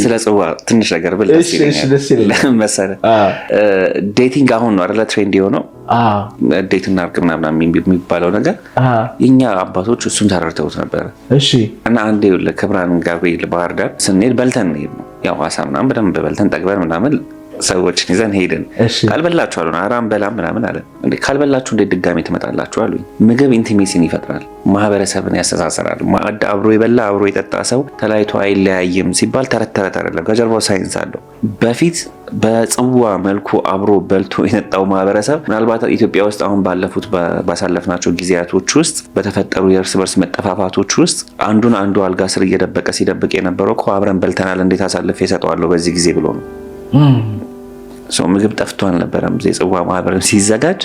ስለ ጽዋ ትንሽ ነገር ብል ደስ ይለኛል መሰለህ። ዴቲንግ አሁን ነው አይደለ ትሬንድ የሆነው ዴት እናድርግ ምናምን የሚባለው ነገር የኛ አባቶች እሱን ተረድተውት ነበር። እሺ እና አንዴ ከብርሃን ገብርኤል ባህር ዳር ስንሄድ በልተን ነው ያው አሳ ምናምን በደንብ በልተን ጠግበን ምናምን ሰዎችን ይዘን ሄድን። ካልበላችሁ አሉን አራም በላም ምናምን አለ። እንዴ ካልበላችሁ እንዴት ድጋሜ ትመጣላችሁ አሉኝ። ምግብ ኢንቲሜሲን ይፈጥራል፣ ማህበረሰብን ያስተሳሰራል። ማዕድ አብሮ የበላ አብሮ የጠጣ ሰው ተለያይቶ አይለያይም ሲባል ተረት አይደለም፣ ከጀርባው ሳይንስ አለው። በፊት በጽዋ መልኩ አብሮ በልቶ የነጣው ማህበረሰብ ምናልባት ኢትዮጵያ ውስጥ አሁን ባሳለፍናቸው ጊዜያቶች ውስጥ በተፈጠሩ የእርስ በርስ መጠፋፋቶች ውስጥ አንዱን አንዱ አልጋ ስር እየደበቀ ሲደብቅ የነበረው እኮ አብረን በልተናል እንዴት አሳልፌ እሰጠዋለሁ በዚህ ጊዜ ብሎ ነው። ምግብ ጠፍቶ አልነበረም። የጽዋ ማህበረሰብ ሲዘጋጅ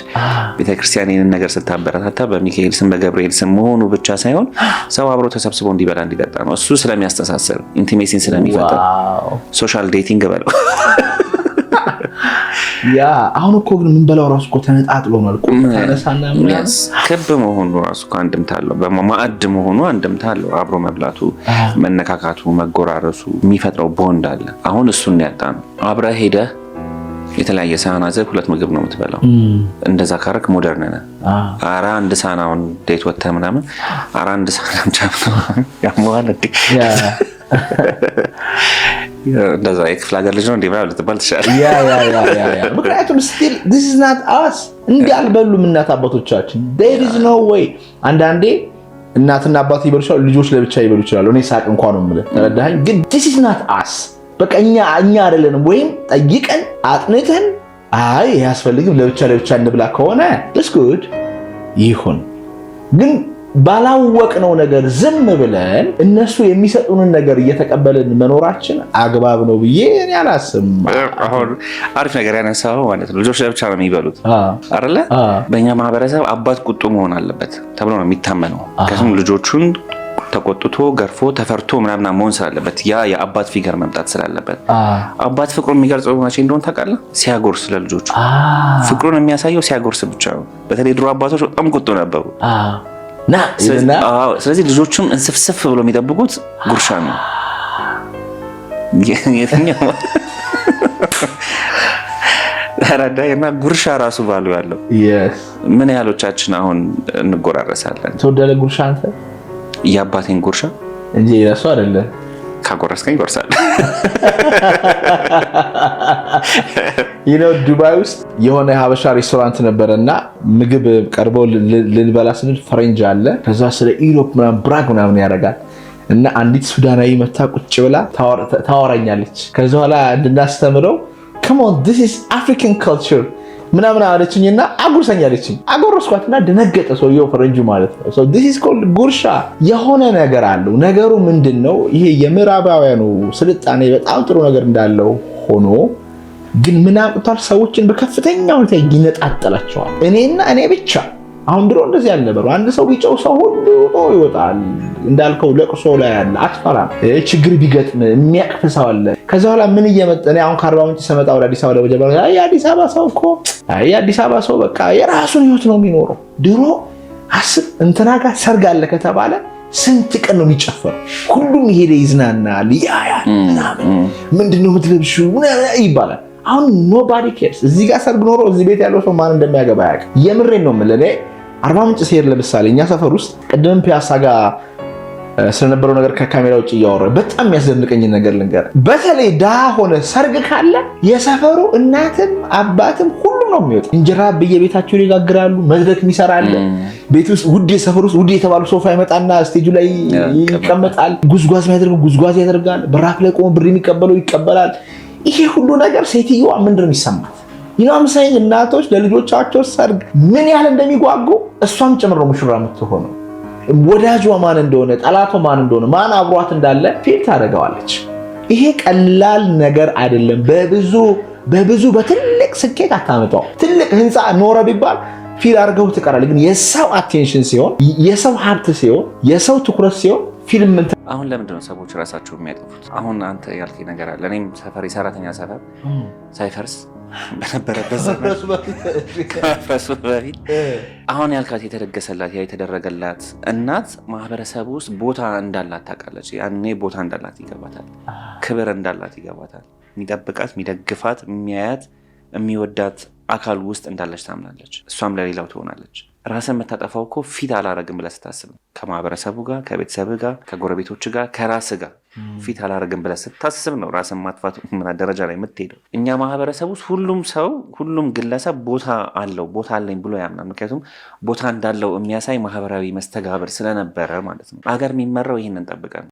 ቤተክርስቲያን ይህንን ነገር ስታበረታታ በሚካኤል ስም በገብርኤል ስም መሆኑ ብቻ ሳይሆን ሰው አብሮ ተሰብስቦ እንዲበላ እንዲጠጣ ነው። እሱ ስለሚያስተሳስር ኢንቲሜሲን ስለሚፈጥር ሶሻል ዴቲንግ በለው። ያ አሁን እኮ ግን የምንበላው ራሱ እኮ ተነጣጥሎ ነው። ክብ መሆኑ ራሱ እኮ አንድምታ አለው። በማዕድ መሆኑ አንድምታ አለው። አብሮ መብላቱ፣ መነካካቱ፣ መጎራረሱ የሚፈጥረው ቦንድ አለ። አሁን እሱን ያጣ ነው። አብረህ ሄደህ የተለያየ ሳህን አዘህ ሁለት ምግብ ነው የምትበላው። እንደዛ ካረክ ሞደርን ነህ። ኧረ አንድ ሳህን አሁን ዴት ወተህ ምናምን ኧረ አንድ ሳህን ብቻ ያመዋል እንዴ? እንደዛ የክፍለ ሀገር ልጅ ነው እንዴ ብላ ልትባል ትችላለህ። ምክንያቱም ስቲል this is not us እንዳልበሉም እናት አባቶቻችን there is no way። አንዳንዴ እናትና አባት ይበሉ ይችላሉ፣ ልጆች ለብቻ ይበሉ ይችላሉ። እኔ ሳቅ እንኳን ነው የምልህ ተረዳኸኝ። ግን this is not us በቃ እኛ አይደለንም። ወይም ጠይቀን አጥንተን አይ ያስፈልግም ለብቻ እንብላ ከሆነ that's good ይሁን። ግን ባላወቅነው ነገር ዝም ብለን እነሱ የሚሰጡንን ነገር እየተቀበልን መኖራችን አግባብ ነው ብዬ እኔ አላስብም። አሁን አሪፍ ነገር ያነሳው ማለት ነው። ልጆች ለብቻ ነው የሚበሉት አይደለ? በእኛ ማህበረሰብ አባት ቁጡ መሆን አለበት ተብሎ ነው የሚታመነው። ከስም ልጆቹን ተቆጥቶ ገርፎ ተፈርቶ ምናምን መሆን ስላለበት ያ የአባት ፊገር መምጣት ስላለበት አባት ፍቅሩን የሚገልጸው መቼ እንደሆነ ታውቃለህ? ሲያጎርስ ለልጆቹ ፍቅሩን የሚያሳየው ሲያጎርስ ብቻ ነው። በተለይ ድሮ አባቶች በጣም ቁጡ ነበሩ። ስለዚህ ልጆቹም እንስፍስፍ ብሎ የሚጠብቁት ጉርሻ ነው። የትኛው ተረዳይና ጉርሻ ራሱ ባሉ ያለው ምን ያህሎቻችን አሁን እንጎራረሳለን? ተወደለ ጉርሻ አንተ የአባቴን ጉርሻ እንጂ የራሱ አይደለ። ካጎረስከኝ ጎርሳለሁ። ዱባይ ውስጥ የሆነ ሀበሻ ሬስቶራንት ነበረና ምግብ ቀርቦ ልንበላ ስንል ፈረንጅ አለ። ከዛ ስለ ኢሮፕ ምናምን ብራግ ምናምን ያደርጋል እና አንዲት ሱዳናዊ መታ ቁጭ ብላ ታወራኛለች። ከዛ በኋላ እንድናስተምረው come on this is African culture ምናምን አለችኝና አጉርሰኛለችኝ። አጎረስኳትና ደነገጠ ሰውየው ፈረንጁ ማለት ነው። so this is called ጉርሻ። የሆነ ነገር አለው። ነገሩ ምንድነው? ይሄ የምዕራባውያኑ ስልጣኔ በጣም ጥሩ ነገር እንዳለው ሆኖ ግን ምን አቁታል? ሰዎችን በከፍተኛ ሁኔታ ይነጣጠላቸዋል። እኔና እኔ ብቻ። አሁን ድሮ እንደዚህ ያልነበረ አንድ ሰው ቢጨው ሰው ሁሉ ይወጣል። እንዳልከው ለቅሶ ላይ ያለ አትፈራም። ችግር ቢገጥም የሚያቅፍ ሰው አለ። ከዛ በኋላ ምን እየመጣኔ አሁን ከአርባ ምንጭ ሰመጣ ወደ አዲስ አበባ ለመጀመሪያ የአዲስ አበባ ሰው እኮ የአዲስ አበባ ሰው በቃ የራሱን ህይወት ነው የሚኖረው። ድሮ አስብ እንትና ጋር ሰርግ አለ ከተባለ ስንት ቀን ነው የሚጨፈረው? ሁሉም ይሄደ ይዝናናል፣ ያያል ምናምን። ምንድነው የምትለብሺው ይባላል። አሁን ኖባዲ ኬርስ። እዚህ ጋር ሰርግ ኖሮ እዚህ ቤት ያለው ሰው ማን እንደሚያገባ ያውቅ። የምሬን ነው የምልህ። እኔ አርባ ምንጭ ሲሄድ ለምሳሌ እኛ ሰፈር ውስጥ ቅድም ፒያሳ ጋር ስለነበረው ነገር ከካሜራ ውጭ እያወራ በጣም የሚያስደንቀኝ ነገር ልንገር። በተለይ ድሃ ሆነ ሰርግ ካለ የሰፈሩ እናትም አባትም ሁሉም ነው የሚወጣ። እንጀራ በየቤታቸው ይጋግራሉ። መድረክ የሚሰራል ቤት ውስጥ ውድ የሰፈሩ ውስጥ ውድ የተባሉ ሶፋ ይመጣና ስቴጁ ላይ ይቀመጣል። ጉዝጓዝ የሚያደርገው ጉዝጓዝ ያደርጋል። በራፍ ላይ ቆሞ ብር የሚቀበለው ይቀበላል። ይሄ ሁሉ ነገር ሴትዮዋ ምንድነው የሚሰማት? ይናምሳይ እናቶች ለልጆቻቸው ሰርግ ምን ያህል እንደሚጓጉ እሷም ጭምር ነው ሙሽራ የምትሆነው። ወዳጇ ማን እንደሆነ ጠላቷ ማን እንደሆነ ማን አብሯት እንዳለ ፊል ታደርገዋለች። ይሄ ቀላል ነገር አይደለም። በብዙ በትልቅ ስኬት አታመጣው። ትልቅ ህንፃ ኖረ ቢባል ፊል አድርገው ትቀራለህ። ግን የሰው አቴንሽን ሲሆን፣ የሰው ሀብት ሲሆን፣ የሰው ትኩረት ሲሆን ፊልም አሁን ለምንድነው ሰዎች ራሳቸው የሚያጠፉት? አሁን አንተ ያልከኝ ነገር አለ። እኔም ሰፈር የሰራተኛ ሰፈር ሳይፈርስ በነበረበት ዘመን ከመፍረሱ በፊት አሁን ያልካት የተደገሰላት ያ የተደረገላት እናት ማህበረሰቡ ውስጥ ቦታ እንዳላት ታውቃለች። ያኔ ቦታ እንዳላት ይገባታል፣ ክብር እንዳላት ይገባታል። የሚጠብቃት፣ የሚደግፋት፣ የሚያያት፣ የሚወዳት አካል ውስጥ እንዳለች ታምናለች። እሷም ለሌላው ትሆናለች። ራስን የምታጠፋው እኮ ፊት አላረግም ብለህ ስታስብ፣ ከማህበረሰቡ ጋር፣ ከቤተሰብ ጋር፣ ከጎረቤቶች ጋር፣ ከራስ ጋር ፊት አላረግም ብለህ ስታስብ ነው ራስን ማጥፋት ደረጃ ላይ የምትሄደው። እኛ ማህበረሰብ ውስጥ ሁሉም ሰው፣ ሁሉም ግለሰብ ቦታ አለው፣ ቦታ አለኝ ብሎ ያምናል። ምክንያቱም ቦታ እንዳለው የሚያሳይ ማህበራዊ መስተጋብር ስለነበረ ማለት ነው። አገር የሚመራው ይህንን ጠብቀን